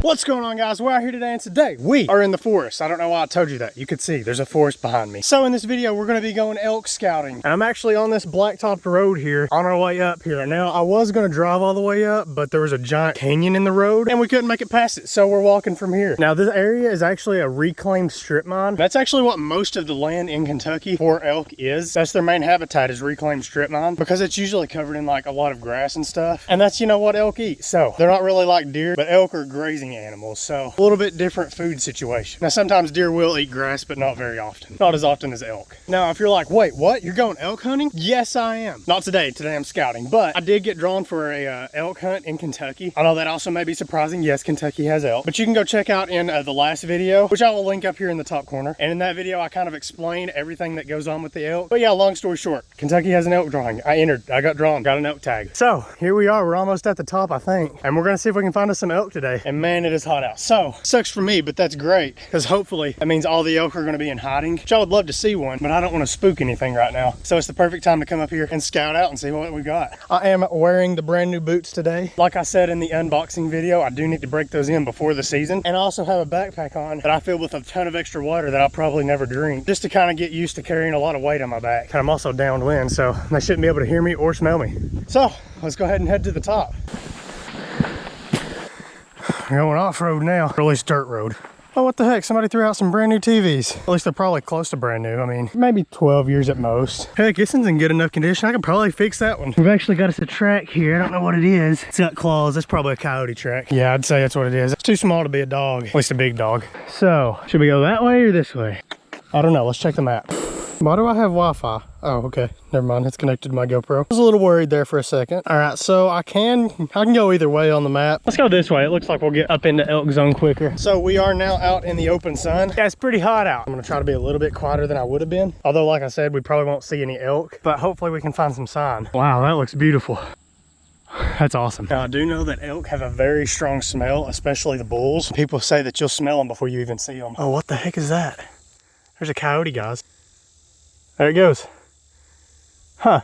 What's going on, guys? We're out here today, and today we are in the forest. I don't know why I told you that. You could see there's a forest behind me. So in this video, we're going to be going elk scouting. And I'm actually on this blacktopped road here on our way up here. Now, I was going to drive all the way up, but there was a giant canyon in the road and we couldn't make it past it. So we're walking from here. Now, this area is actually a reclaimed strip mine. That's actually what most of the land in Kentucky for elk is. That's their main habitat, is reclaimed strip mine, because it's usually covered in like a lot of grass and stuff. And that's, you know, what elk eat. So they're not really like deer, but elk are grazing animals, so a little bit different food situation. Now, sometimes deer will eat grass, but not very often. Not as often as elk. Now, if you're like, wait, what? You're going elk hunting? Yes, I am. Not today. Today I'm scouting, but I did get drawn for a elk hunt in Kentucky. I know that also may be surprising. Yes, Kentucky has elk, but you can go check out in the last video, which I will link up here in the top corner. And in that video, I kind of explain everything that goes on with the elk. But yeah, long story short, Kentucky has an elk drawing. I got drawn, got an elk tag. So here we are. We're almost at the top, I think, and we're gonna see if we can find us some elk today. And man, it is hot out. So sucks for me, but that's great, because hopefully that means all the elk are going to be in hiding, which I would love to see one, but I don't want to spook anything right now. So it's the perfect time to come up here and scout out and see what we got. I am wearing the brand new boots today. Like I said in the unboxing video, I do need to break those in before the season. And I also have a backpack on that I fill with a ton of extra water that I'll probably never drink, just to kind of get used to carrying a lot of weight on my back. And I'm also downwind, so they shouldn't be able to hear me or smell me. So let's go ahead and head to the top. We're going off-road now, or at least dirt road. Oh, what the heck? Somebody threw out some brand new TVs. At least they're probably close to brand new. I mean, maybe 12 years at most. Heck, this one's in good enough condition. I could probably fix that one. We've actually got us a track here. I don't know what it is. It's got claws. That's probably a coyote track. Yeah, I'd say that's what it is. It's too small to be a dog, at least a big dog. So, should we go that way or this way? I don't know. Let's check the map. Why do I have Wi-Fi? Oh, okay. Never mind. It's connected to my GoPro. I was a little worried there for a second. All right, so I can go either way on the map. Let's go this way. It looks like we'll get up into elk zone quicker. So we are now out in the open sun. Yeah, it's pretty hot out. I'm gonna try to be a little bit quieter than I would have been. Although, like I said, we probably won't see any elk, but hopefully we can find some sign. Wow, that looks beautiful. That's awesome. Now, I do know that elk have a very strong smell, especially the bulls. People say that you'll smell them before you even see them. Oh, what the heck is that? There's a coyote, guys. There it goes. Huh.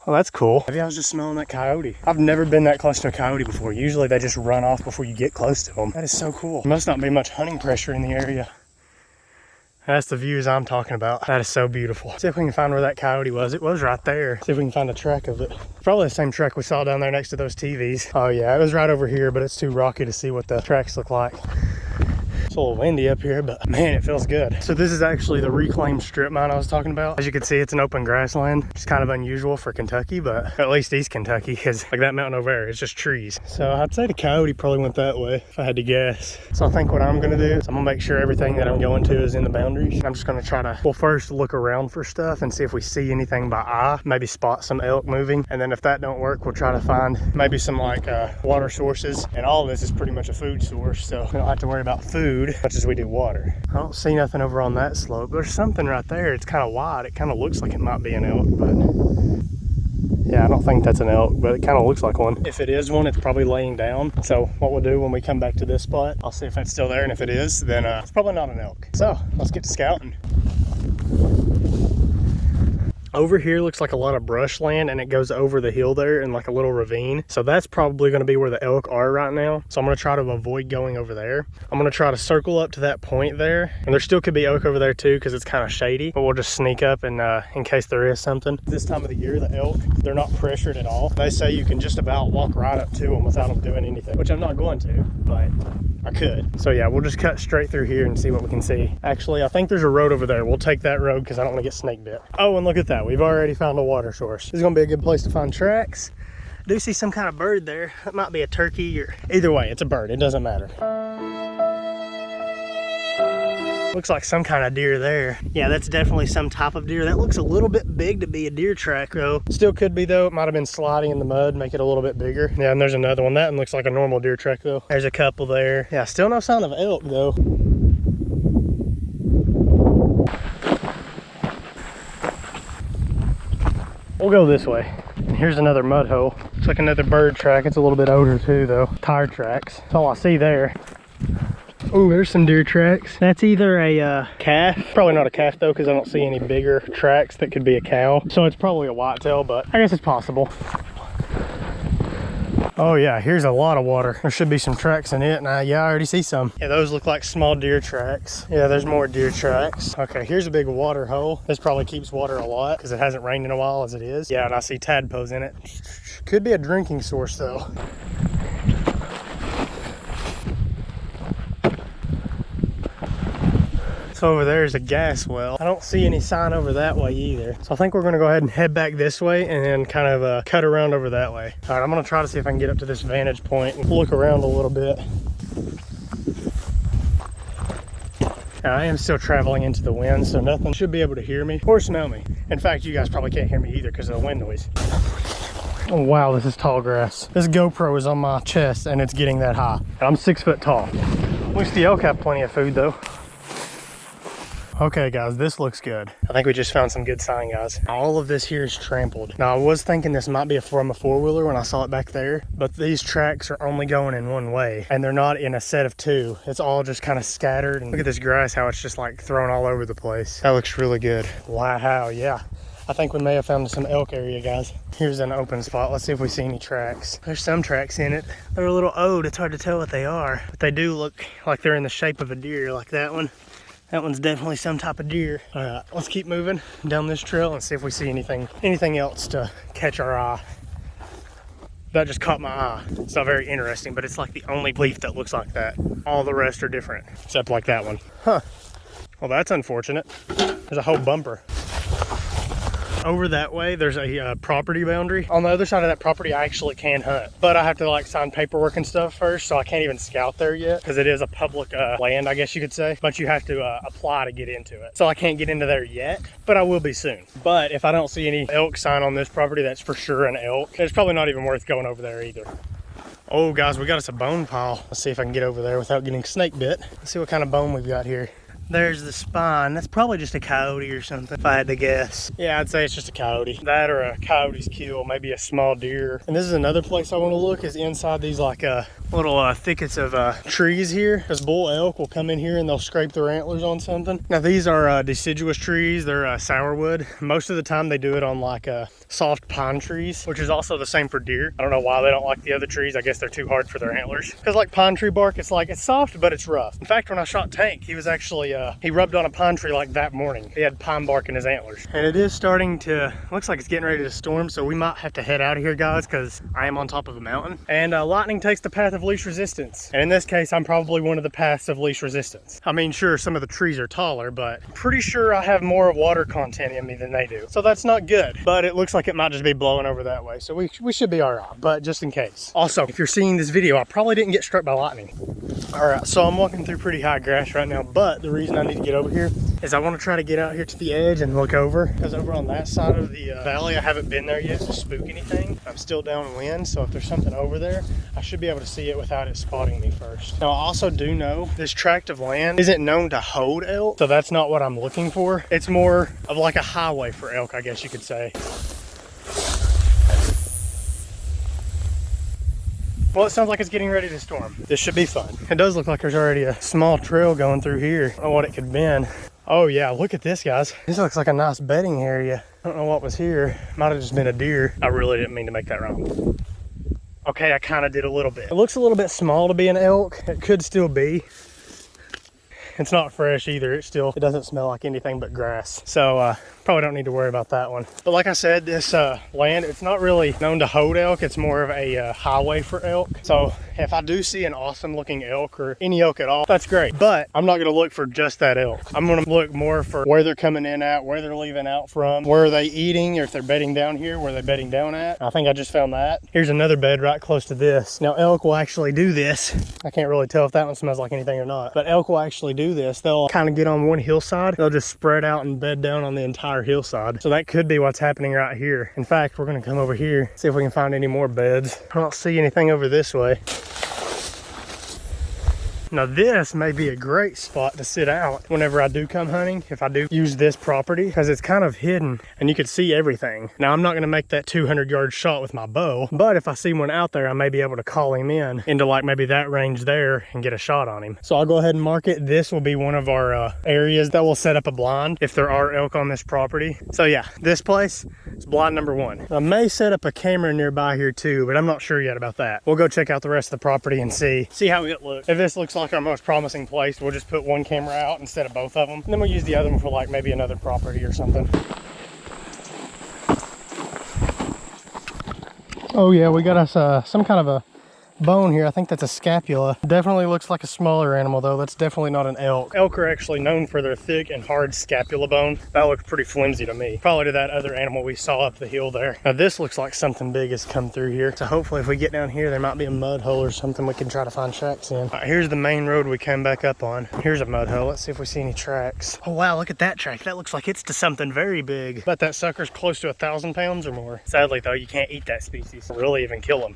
Well, that's cool. Maybe I was just smelling that coyote. I've never been that close to a coyote before. Usually they just run off before you get close to them. That is so cool. There must not be much hunting pressure in the area. That's the views I'm talking about. That is so beautiful. See if we can find where that coyote was. It was right there. See if we can find a track of it. Probably the same track we saw down there next to those TVs. Oh yeah, it was right over here, but it's too rocky to see what the tracks look like. It's a little windy up here, but man, it feels good. So this is actually the reclaimed strip mine I was talking about. As you can see, it's an open grassland, which is kind of unusual for Kentucky, but at least East Kentucky, because like that mountain over there, it's just trees. So I'd say the coyote probably went that way if I had to guess. So I think what I'm gonna do is I'm gonna make sure everything that I'm going to is in the boundaries. I'm just gonna try to, well, first look around for stuff and see if we see anything by eye, maybe spot some elk moving. And then if that don't work, we'll try to find maybe some like water sources. And all of this is pretty much a food source, so we don't have to worry about food much as we do water. I don't see nothing over on that slope. There's something right there. It's kind of wide. It kind of looks like it might be an elk, but yeah, I don't think that's an elk, but it kind of looks like one. If it is one, it's probably laying down. So what we'll do when we come back to this spot, I'll see if that's still there, and if it is, then it's probably not an elk. So let's get to scouting. Over here looks like a lot of brush land, and it goes over the hill there in like a little ravine. So that's probably going to be where the elk are right now. So I'm going to try to avoid going over there. I'm going to try to circle up to that point there. And there still could be elk over there too, because it's kind of shady. But we'll just sneak up and in case there is something. This time of the year, the elk, they're not pressured at all. They say you can just about walk right up to them without them doing anything, which I'm not going to, but I could. So yeah, we'll just cut straight through here and see what we can see. Actually, I think there's a road over there. We'll take that road because I don't want to get snake bit. Oh, and look at that. We've already found a water source. This is gonna be a good place to find tracks. I do see some kind of bird there. That might be a turkey, or either way, it's a bird. It doesn't matter. Looks like some kind of deer there. Yeah, that's definitely some type of deer. That looks a little bit big to be a deer track though. Still could be though. It might have been sliding in the mud, make it a little bit bigger. Yeah, and there's another one. That one looks like a normal deer track though. There's a couple there. Yeah, still no sign of elk though. We'll go this way. And here's another mud hole. Looks like another bird track. It's a little bit older too though. Tire tracks. That's all I see there. Oh, there's some deer tracks. That's either a calf. Probably not a calf though, because I don't see any bigger tracks that could be a cow. So it's probably a whitetail, but I guess it's possible. Oh yeah, here's a lot of water. There should be some tracks in it, and yeah, I already see some. Yeah, those look like small deer tracks. Yeah, there's more deer tracks. Okay, here's a big water hole. This probably keeps water a lot because it hasn't rained in a while as it is. Yeah, and I see tadpoles in it. Could be a drinking source though. So over there is a gas well. I don't see any sign over that way either. So I think we're gonna go ahead and head back this way and then kind of cut around over that way. All right, I'm gonna try to see if I can get up to this vantage point and look around a little bit. Now, I am still traveling into the wind, so nothing should be able to hear me or smell me. In fact, you guys probably can't hear me either because of the wind noise. Oh wow, this is tall grass. This GoPro is on my chest and it's getting that high. And I'm 6 foot tall. At least the elk have plenty of food though. Okay guys, this looks good. I think we just found some good sign, guys. All of this here is trampled. Now I was thinking this might be from a four-wheeler when I saw it back there, but these tracks are only going in one way and they're not in a set of two. It's all just kind of scattered, and look at this grass, how it's just like thrown all over the place. That looks really good. Wow, yeah. I think we may have found some elk area, guys. Here's an open spot. Let's see if we see any tracks. There's some tracks in it. They're a little old. It's hard to tell what they are, but they do look like they're in the shape of a deer, like that one. That one's definitely some type of deer. All right, let's keep moving down this trail and see if we see anything else to catch our eye. That just caught my eye. It's not very interesting, but it's like the only leaf that looks like that. All the rest are different, except like that one. Huh. Well, that's unfortunate. There's a whole bumper. Over that way, there's a property boundary. On the other side of that property, I actually can hunt, but I have to like sign paperwork and stuff first, so I can't even scout there yet because it is a public land, I guess you could say, but you have to apply to get into it. So I can't get into there yet, but I will be soon. But if I don't see any elk sign on this property, that's for sure an elk. It's probably not even worth going over there either. Oh guys, we got us a bone pile. Let's see if I can get over there without getting snake bit. Let's see what kind of bone we've got here. There's the spine. That's probably just a coyote or something, if I had to guess. Yeah, I'd say it's just a coyote. That or a coyote's kill, maybe a small deer. And this is another place I want to look, is inside these like little thickets of trees here. Because bull elk will come in here and they'll scrape their antlers on something. Now these are deciduous trees. They're sourwood. Most of the time they do it on like soft pine trees, which is also the same for deer. I don't know why they don't like the other trees. I guess they're too hard for their antlers. Because like pine tree bark, it's soft, but it's rough. In fact, when I shot Tank, he was actually, he rubbed on a pine tree like that morning. He had pine bark in his antlers. And it is starting to, looks like it's getting ready to storm, so we might have to head out of here, guys, because I am on top of a mountain. And lightning takes the path of least resistance. And in this case, I'm probably one of the paths of least resistance. I mean, sure, some of the trees are taller, but pretty sure I have more water content in me than they do. So that's not good, but it looks like it might just be blowing over that way. So we should be all right, but just in case. Also, if you're seeing this video, I probably didn't get struck by lightning. All right, so I'm walking through pretty high grass right now, but the reason I need to get over here is I want to try to get out here to the edge and look over, because over on that side of the valley, I haven't been there yet to spook anything. I'm still downwind, so if there's something over there, I should be able to see it without it spotting me first. Now, I also do know this tract of land isn't known to hold elk, so that's not what I'm looking for. It's more of like a highway for elk, I guess you could say. Well, it sounds like it's getting ready to storm. This should be fun. It does look like there's already a small trail going through here. I don't know what it could have been. Oh yeah, look at this, guys. This looks like a nice bedding area. I don't know what was here. Might have just been a deer. I really didn't mean to make that wrong. Okay, I kind of did a little bit. It looks a little bit small to be an elk. It could still be. It's not fresh either. It doesn't smell like anything but grass. So probably don't need to worry about that one. But like I said, this land, it's not really known to hold elk. It's more of a highway for elk. So if I do see an awesome looking elk or any elk at all, that's great. But I'm not gonna look for just that elk. I'm gonna look more for where they're coming in at, where they're leaving out from, where are they eating, or if they're bedding down here, where they're bedding down at. I think I just found that. Here's another bed right close to this. Now elk will actually do this. I can't really tell if that one smells like anything or not, but elk will actually do this. They'll kind of get on one hillside. They'll just spread out and bed down on the entire hillside. So that could be what's happening right here. In fact, we're gonna come over here, see if we can find any more beds. I don't see anything over this way. Now this may be a great spot to sit out whenever I do come hunting, if I do use this property, because it's kind of hidden and you can see everything. Now I'm not going to make that 200-yard shot with my bow, but if I see one out there, I may be able to call him in into like maybe that range there and get a shot on him. So I'll go ahead and mark it. This will be one of our areas that will set up a blind if there are elk on this property. So yeah, this place is blind number 1. I may set up a camera nearby here too, but I'm not sure yet about that. We'll go check out the rest of the property and see how it looks. If this looks like our most promising place, we'll just put one camera out instead of both of them, and then we'll use the other one for like maybe another property or something. Oh yeah, we got us some kind of a bone here. I think that's a scapula. Definitely looks like a smaller animal though. That's definitely not an elk. Elk are actually known for their thick and hard scapula bone. That looks pretty flimsy to me. Probably to that other animal we saw up the hill there. Now this looks like something big has come through here. So hopefully if we get down here, there might be a mud hole or something we can try to find tracks in. All right, here's the main road we came back up on. Here's a mud hole. Let's see if we see any tracks. Oh wow, look at that track. That looks like it's to something very big. Bet that sucker's close to 1,000 pounds or more. Sadly though, you can't eat that species or really even kill them.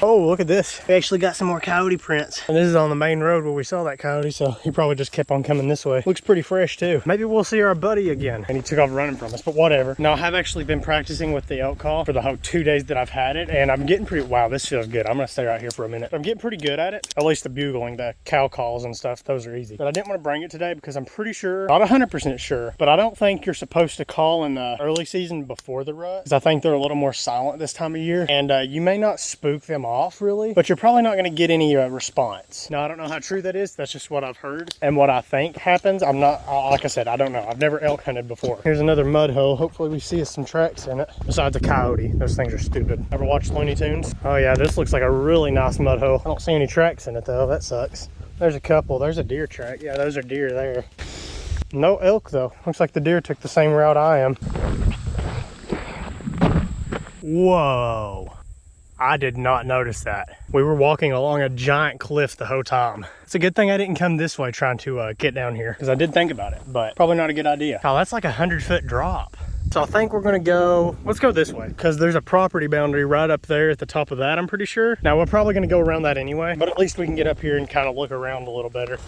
Oh, look at this. We actually got some more coyote prints. And this is on the main road where we saw that coyote, so he probably just kept on coming this way. Looks pretty fresh too. Maybe we'll see our buddy again. And he took off running from us, but whatever. Now, I have actually been practicing with the elk call for the whole 2 days that I've had it, and I'm getting pretty, wow, this feels good. I'm gonna stay right here for a minute. I'm getting pretty good at it. At least the bugling, the cow calls and stuff, those are easy. But I didn't want to bring it today because I'm pretty sure, not 100% sure, but I don't think you're supposed to call in the early season before the rut, because I think they're a little more silent this time of year, and you may not spook them off really, but you're probably not going to get any response. Now, I don't know how true that is. That's just what I've heard and what I think happens. I'm not, like I said, I don't know. I've never elk hunted before. Here's another mud hole. Hopefully we see some tracks in it. Besides a coyote. Those things are stupid. Ever watched Looney Tunes? Oh yeah, this looks like a really nice mud hole. I don't see any tracks in it though. That sucks. There's a couple. There's a deer track. Yeah, those are deer there. No elk though. Looks like the deer took the same route I am. Whoa. I did not notice that. We were walking along a giant cliff the whole time. It's a good thing I didn't come this way trying to get down here, because I did think about it, but probably not a good idea. Oh, that's like a 100-foot drop. So I think we're gonna go, let's go this way, because there's a property boundary right up there at the top of that, I'm pretty sure. Now we're probably gonna go around that anyway, but at least we can get up here and kind of look around a little better.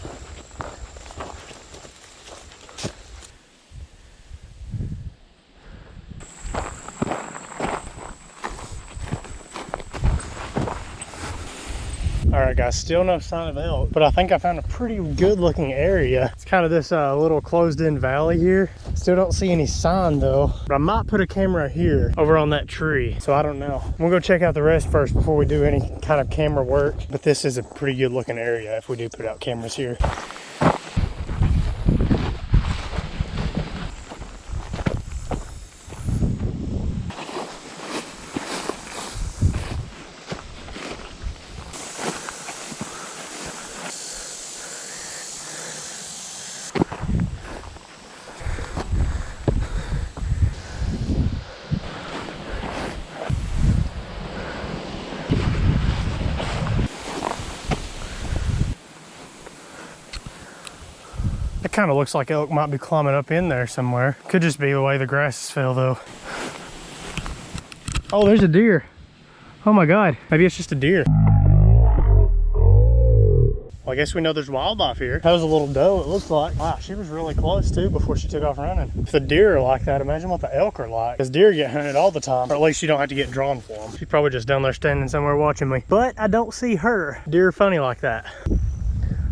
All right guys, still no sign of elk, but I think I found a pretty good looking area. It's kind of this little closed in valley here. Still don't see any sign though, but I might put a camera here over on that tree. So I don't know. We'll go check out the rest first before we do any kind of camera work. But this is a pretty good looking area if we do put out cameras here. It kind of looks like elk might be climbing up in there somewhere. Could just be the way the grasses fell though. Oh, there's a deer. Oh my God, maybe it's just a deer. Well, I guess we know there's wildlife here. That was a little doe, it looks like. Wow, she was really close too before she took off running. If the deer are like that, imagine what the elk are like. Because deer get hunted all the time, or at least you don't have to get drawn for them. She's probably just down there standing somewhere watching me. But I don't see her. Deer are funny like that.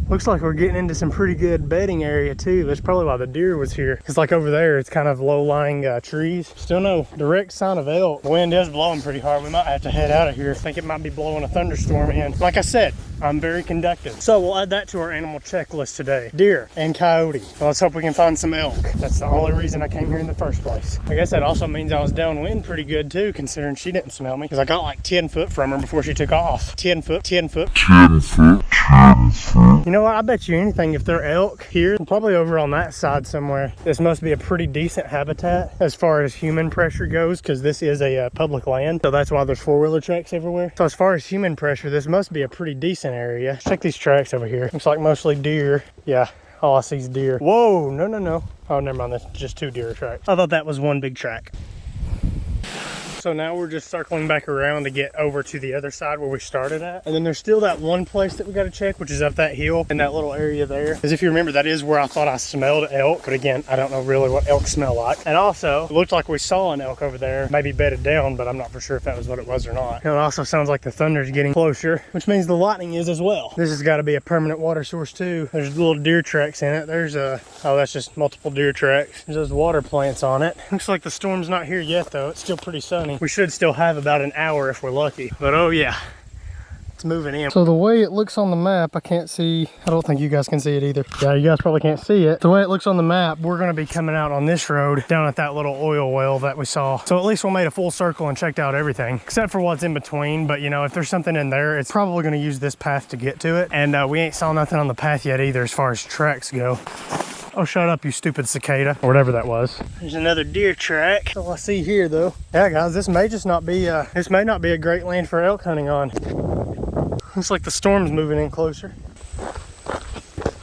Looks like we're getting into some pretty good bedding area too. That's probably why the deer was here. Because like over there, it's kind of low-lying trees. Still no direct sign of elk. The wind is blowing pretty hard. We might have to head out of here. I think it might be blowing a thunderstorm in. Like I said, I'm very conductive. So we'll add that to our animal checklist today. Deer and coyote. Well, let's hope we can find some elk. That's the only reason I came here in the first place. I guess that also means I was downwind pretty good too, considering she didn't smell me. Because I got like 10 foot from her before she took off. 10 foot, 10 foot. 10 foot, 10 foot. You know what? I bet you anything if they're elk here, probably over on that side somewhere, this must be a pretty decent habitat as far as human pressure goes, because this is a public land. So that's why there's four-wheeler tracks everywhere. So as far as human pressure, this must be a pretty decent area. Check these tracks over here. Looks like mostly deer. Yeah, all I see is deer. Whoa, no, no, no. Oh, never mind, that's just two deer tracks. I thought that was one big track. So now we're just circling back around to get over to the other side where we started at. And then there's still that one place that we got to check, which is up that hill in that little area there. Because if you remember, that is where I thought I smelled elk. But again, I don't know really what elk smell like. And also, it looked like we saw an elk over there, maybe bedded down, but I'm not for sure if that was what it was or not. And it also sounds like the thunder's getting closer, which means the lightning is as well. This has got to be a permanent water source too. There's little deer tracks in it. There's a, oh, that's just multiple deer tracks. There's those water plants on it. Looks like the storm's not here yet though. It's still pretty sunny. We should still have about an hour if we're lucky. But oh yeah, it's moving in. So the way it looks on the map, I can't see, I don't think you guys can see it either. Yeah, you guys probably can't see it. The way it looks on the map, we're gonna be coming out on this road down at that little oil well that we saw. So at least we made a full circle and checked out everything, except for what's in between. But you know, if there's something in there, it's probably gonna use this path to get to it. And we ain't saw nothing on the path yet either as far as tracks go. Oh, shut up, you stupid cicada, or whatever that was. There's another deer track. That's all I see here though. Yeah guys, this may just not be, this may not be a great land for elk hunting on. Looks like the storm's moving in closer.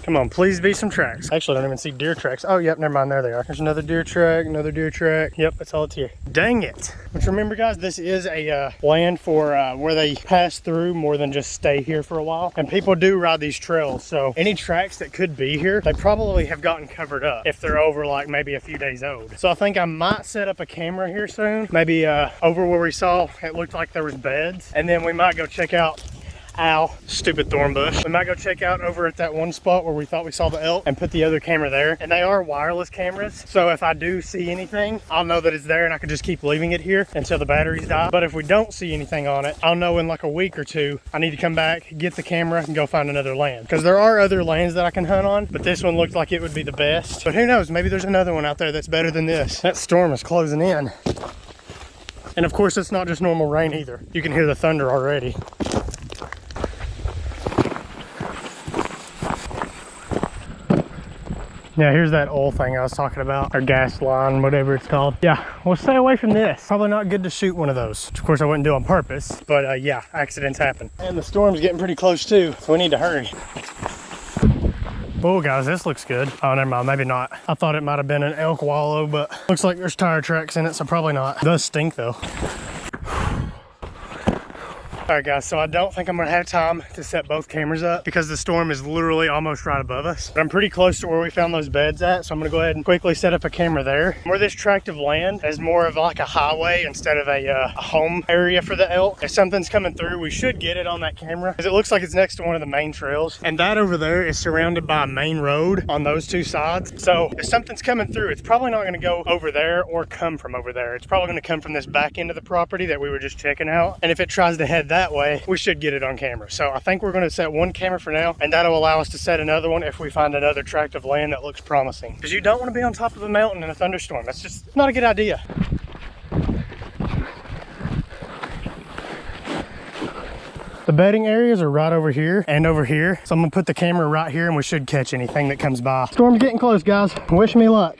Come on, please be some tracks. Actually, I don't even see deer tracks. Oh, yep, never mind, there they are. There's another deer track, another deer track. Yep, that's all it's here. Dang it. Which remember guys, this is a land for where they pass through more than just stay here for a while. And people do ride these trails. So any tracks that could be here, they probably have gotten covered up if they're over like maybe a few days old. So I think I might set up a camera here soon. Maybe over where we saw, it looked like there was beds. And then we might go check out, ow, stupid thorn bush. We might go check out over at that one spot where we thought we saw the elk and put the other camera there. And they are wireless cameras. So if I do see anything, I'll know that it's there and I can just keep leaving it here until the batteries die. But if we don't see anything on it, I'll know in like a week or two, I need to come back, get the camera and go find another land. Because there are other lands that I can hunt on, but this one looked like it would be the best. But who knows, maybe there's another one out there that's better than this. That storm is closing in. And of course, it's not just normal rain either. You can hear the thunder already. Yeah, here's that oil thing I was talking about, or gas line, whatever it's called. Yeah, we'll stay away from this. Probably not good to shoot one of those, which of course I wouldn't do on purpose, but yeah, accidents happen. And the storm's getting pretty close too, so we need to hurry. Oh guys, this looks good. Oh, never mind, maybe not. I thought it might have been an elk wallow, but looks like there's tire tracks in it, so probably not. It does stink though. All right guys, so I don't think I'm gonna have time to set both cameras up because the storm is literally almost right above us. But I'm pretty close to where we found those beds at, so I'm gonna go ahead and quickly set up a camera there. Where this tract of land is more of like a highway instead of a home area for the elk. If something's coming through, we should get it on that camera because it looks like it's next to one of the main trails. And that over there is surrounded by a main road on those two sides. So if something's coming through, it's probably not gonna go over there or come from over there. It's probably gonna come from this back end of the property that we were just checking out. And if it tries to head that way, we should get it on camera. So I think we're going to set one camera for now, and that'll allow us to set another one if we find another tract of land that looks promising. Because you don't want to be on top of a mountain in a thunderstorm. That's just not a good idea. The bedding areas are right over here and over here. So I'm gonna put the camera right here and we should catch anything that comes by. Storm's getting close, guys. Wish me luck.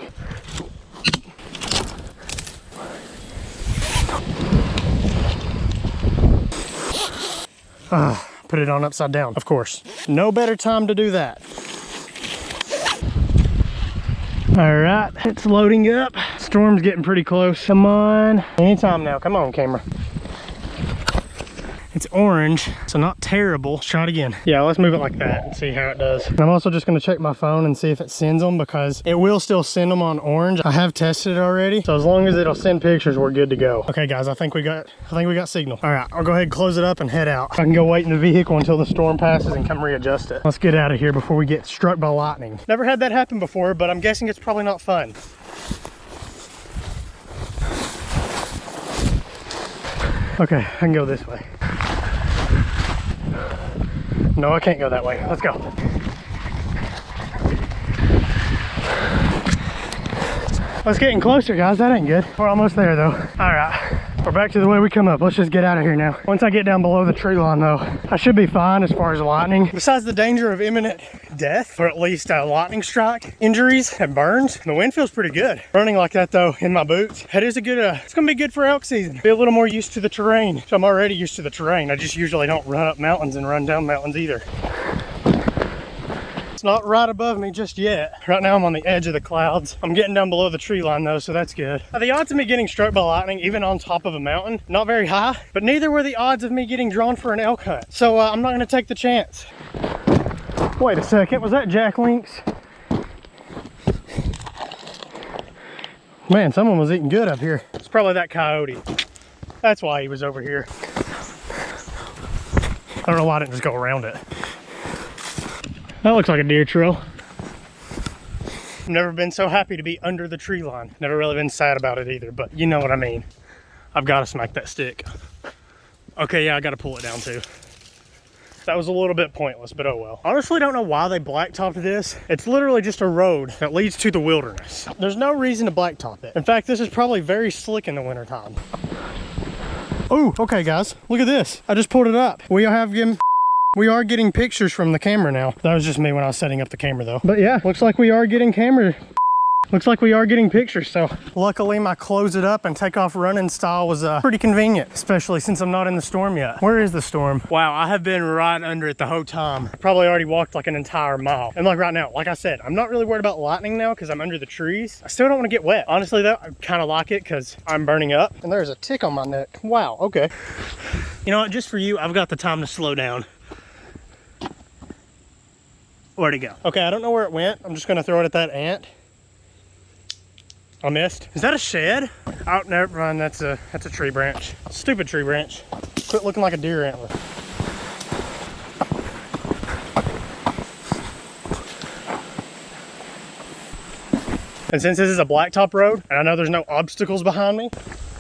Put it on upside down, of course. No better time to do that. All right, it's loading up. Storm's getting pretty close. Come on. Anytime now, come on, camera. It's orange, so not terrible. Let's try it again. Yeah, let's move it like that and see how it does. And I'm also just gonna check my phone and see if it sends them because it will still send them on orange. I have tested it already. So as long as it'll send pictures, we're good to go. Okay guys, I think we got signal. All right, I'll go ahead and close it up and head out. I can go wait in the vehicle until the storm passes and come readjust it. Let's get out of here before we get struck by lightning. Never had that happen before, but I'm guessing it's probably not fun. Okay, I can go this way. No, I can't go that way. Let's go. It's getting closer, guys. That ain't good. We're almost there, though. All right. We're back to the way we come up. Let's just get out of here now. Once I get down below the tree line, though, I should be fine as far as lightning. Besides the danger of imminent death, or at least a lightning strike, injuries, and burns, the wind feels pretty good. Running like that, though, in my boots, it is a good, it's gonna be good for elk season. Be a little more used to the terrain. So I'm already used to the terrain. I just usually don't run up mountains and run down mountains either. It's not right above me just yet. Right now I'm on the edge of the clouds. I'm getting down below the tree line though, so that's good. The odds of me getting struck by lightning, even on top of a mountain, not very high, but neither were the odds of me getting drawn for an elk hunt. So I'm not gonna take the chance. Wait a second, was that Jack Lynx? Man, someone was eating good up here. It's probably that coyote. That's why he was over here. I don't know why I didn't just go around it. That looks like a deer trail. I've never been so happy to be under the tree line. Never really been sad about it either, but you know what I mean. I've got to smack that stick. Okay, yeah, I got to pull it down too. That was a little bit pointless, but oh well. Honestly, don't know why they blacktopped this. It's literally just a road that leads to the wilderness. There's no reason to blacktop it. In fact, this is probably very slick in the wintertime. Oh, okay guys, look at this. I just pulled it up. We are getting pictures from the camera now. That was just me when I was setting up the camera though. But yeah, looks like we are getting pictures. So luckily my close it up and take off running style was pretty convenient, especially since I'm not in the storm yet. Where is the storm? Wow, I have been right under it the whole time. Probably already walked like an entire mile. And like right now, like I said, I'm not really worried about lightning now because I'm under the trees. I still don't want to get wet. Honestly though, I kind of like it because I'm burning up. And there's a tick on my neck. Wow, okay. You know what, just for you, I've got the time to slow down. Where'd it go? Okay, I don't know where it went. I'm just gonna throw it at that ant. I missed. Is that a shed? Oh, never mind. That's a tree branch. Stupid tree branch. Quit looking like a deer antler. And since this is a blacktop road, and I know there's no obstacles behind me,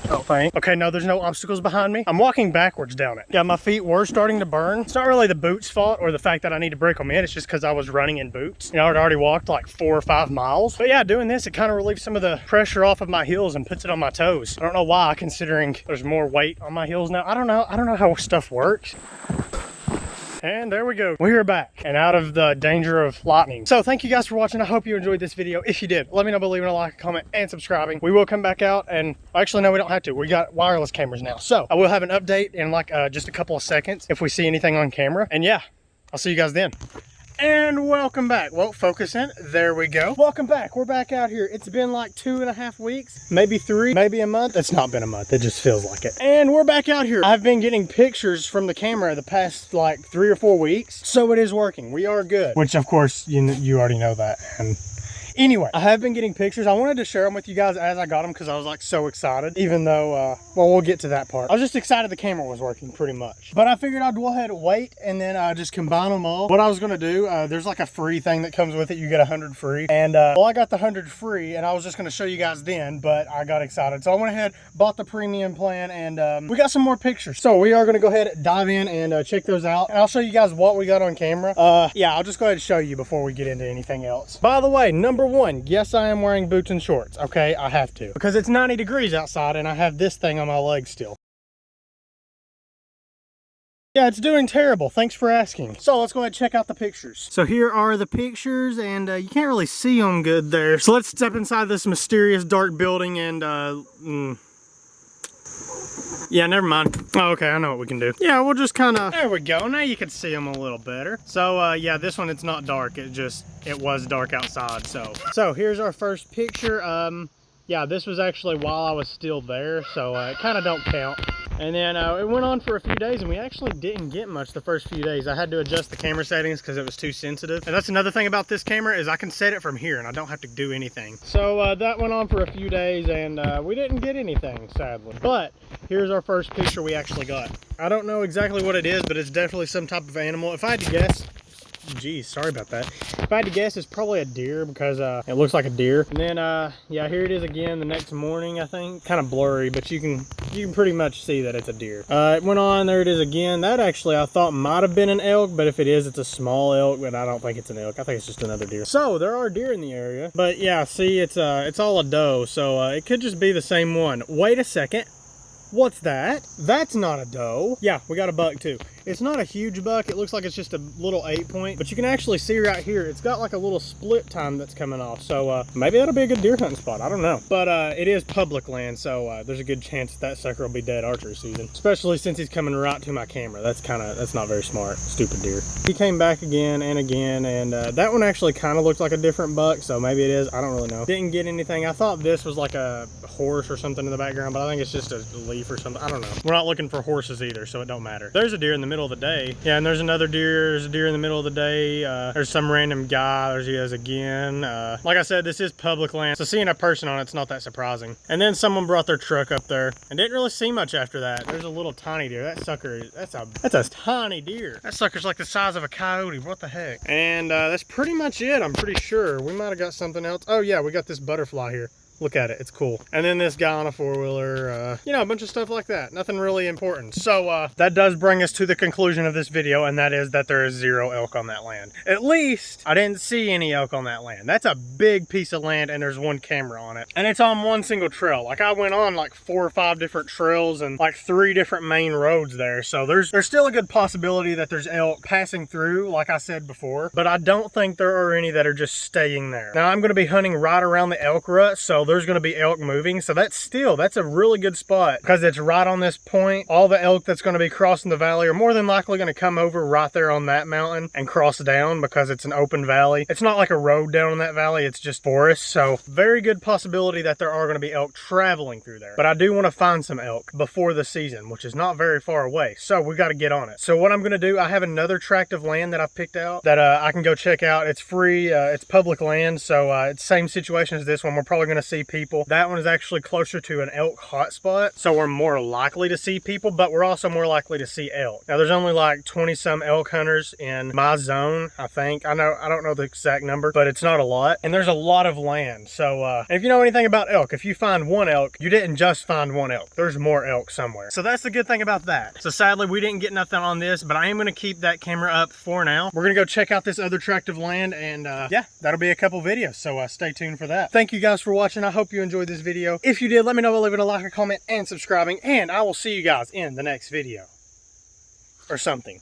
oh, thank. Okay, no, there's no obstacles behind me. I'm walking backwards down it. Yeah, my feet were starting to burn. It's not really the boots' fault or the fact that I need to break them in. It's just because I was running in boots. You know, I'd already walked like 4 or 5 miles. But yeah, doing this, it kind of relieves some of the pressure off of my heels and puts it on my toes. I don't know why, considering there's more weight on my heels now. I don't know how stuff works. And there we go. We are back and out of the danger of lightning. So thank you guys for watching. I hope you enjoyed this video. If you did, let me know by leaving a like, a comment, and subscribing. We will come back out and actually, no, we don't have to. We got wireless cameras now. So I will have an update in like just a couple of seconds if we see anything on camera. And yeah, I'll see you guys then. And welcome back. Well, focus in. There we go. Welcome back. We're back out here. It's been like 2.5 weeks, maybe 3, maybe a month. It's not been a month. It just feels like it. And we're back out here. I've been getting pictures from the camera the past like 3 or 4 weeks. So it is working. We are good. Which of course, you already know that. And anyway, I have been getting pictures. I wanted to share them with you guys as I got them because I was like so excited, even though, well, we'll get to that part. I was just excited the camera was working pretty much. But I figured I'd go ahead and wait and then just combine them all. What I was gonna do, there's like a free thing that comes with it. You get 100 free. And well, I got the 100 free and I was just gonna show you guys then, but I got excited. So I went ahead, bought the premium plan, and we got some more pictures. So we are gonna go ahead, dive in and check those out. And I'll show you guys what we got on camera. Yeah, I'll just go ahead and show you before we get into anything else. By the way, number 1, yes, I am wearing boots and shorts. Okay, I have to because it's 90 degrees outside and I have this thing on my leg still. Yeah, it's doing terrible. Thanks for asking. So let's go ahead and check out the pictures. So here are the pictures and you can't really see them good there. So let's step inside this mysterious dark building and yeah, never mind. Oh, okay, I know what we can do. Yeah, we'll just kind of, there we go. Now you can see them a little better. So yeah, this one, it's not dark. It was dark outside. So here's our first picture. Yeah, this was actually while I was still there. So it kind of don't count. And then it went on for a few days and we actually didn't get much the first few days. I had to adjust the camera settings because it was too sensitive. And that's another thing about this camera is I can set it from here and I don't have to do anything. So that went on for a few days and we didn't get anything, sadly. But here's our first picture we actually got. I don't know exactly what it is, but it's definitely some type of animal. If I had to guess, geez, sorry about that. If I had to guess, it's probably a deer because it looks like a deer. And then yeah, here it is again the next morning, I think. Kind of blurry, but you can pretty much see that it's a deer. It went on, there it is again. That actually I thought might have been an elk, but if it is, it's a small elk, but I don't think it's an elk. I think it's just another deer. So there are deer in the area, but yeah, see, it's all a doe, so it could just be the same one. Wait a second. What's that? That's not a doe. Yeah, we got a buck too. It's not a huge buck. It looks like it's just a little 8-point, but you can actually see right here, it's got like a little split time that's coming off. So maybe that'll be a good deer hunting spot. I don't know. But it is public land, so there's a good chance that sucker will be dead archery season, especially since he's coming right to my camera. That's not very smart. Stupid deer. He came back again and again, and that one actually kind of looked like a different buck, so maybe it is. I don't really know. Didn't get anything. I thought this was like a horse or something in the background, but I think it's just a leaf or something. I don't know. We're not looking for horses either, so it don't matter. There's a deer in the middle of the day. Yeah, and there's another deer. There's a deer in the middle of the day. There's some random guy. There's he is again. Like I said, this is public land, so seeing a person on it's not that surprising. And then someone brought their truck up there and didn't really see much after that. There's a little tiny deer. That sucker, that's a tiny deer. That sucker's like the size of a coyote. What the heck? And that's pretty much it, I'm pretty sure. We might have got something else. Oh yeah, we got this butterfly here. Look at it, it's cool. And then this guy on a four-wheeler, you know, a bunch of stuff like that. Nothing really important. So that does bring us to the conclusion of this video, and that is that there is 0 elk on that land. At least I didn't see any elk on that land. That's a big piece of land, and there's 1 camera on it. And it's on 1 single trail. Like I went on like 4 or 5 different trails and like 3 different main roads there. So there's still a good possibility that there's elk passing through, like I said before, but I don't think there are any that are just staying there. Now I'm gonna be hunting right around the elk rut, so there's going to be elk moving. So that's a really good spot because it's right on this point. All the elk that's going to be crossing the valley are more than likely going to come over right there on that mountain and cross down because it's an open valley. It's not like a road down in that valley, it's just forest. So very good possibility that there are going to be elk traveling through there. But I do want to find some elk before the season, which is not very far away. So we got to get on it. So what I'm going to do, I have another tract of land that I've picked out that I can go check out. It's free, it's public land. So it's the same situation as this one. We're probably going to see people. That one is actually closer to an elk hotspot, so we're more likely to see people, but we're also more likely to see elk. Now there's only like 20 some elk hunters in my zone, I think. I don't know the exact number, but it's not a lot, and there's a lot of land. So if you know anything about elk, if you find 1 elk, you didn't just find 1 elk. There's more elk somewhere. So that's the good thing about that. So sadly we didn't get nothing on this, but I am going to keep that camera up for now. We're going to go check out this other tract of land, and yeah, that'll be a couple videos, so stay tuned for that. Thank you guys for watching. I hope you enjoyed this video. If you did, let me know by leaving a like, a comment, and subscribing, and I will see you guys in the next video. Or something.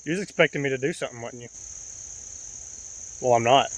You was expecting me to do something, wasn't you? Well, I'm not.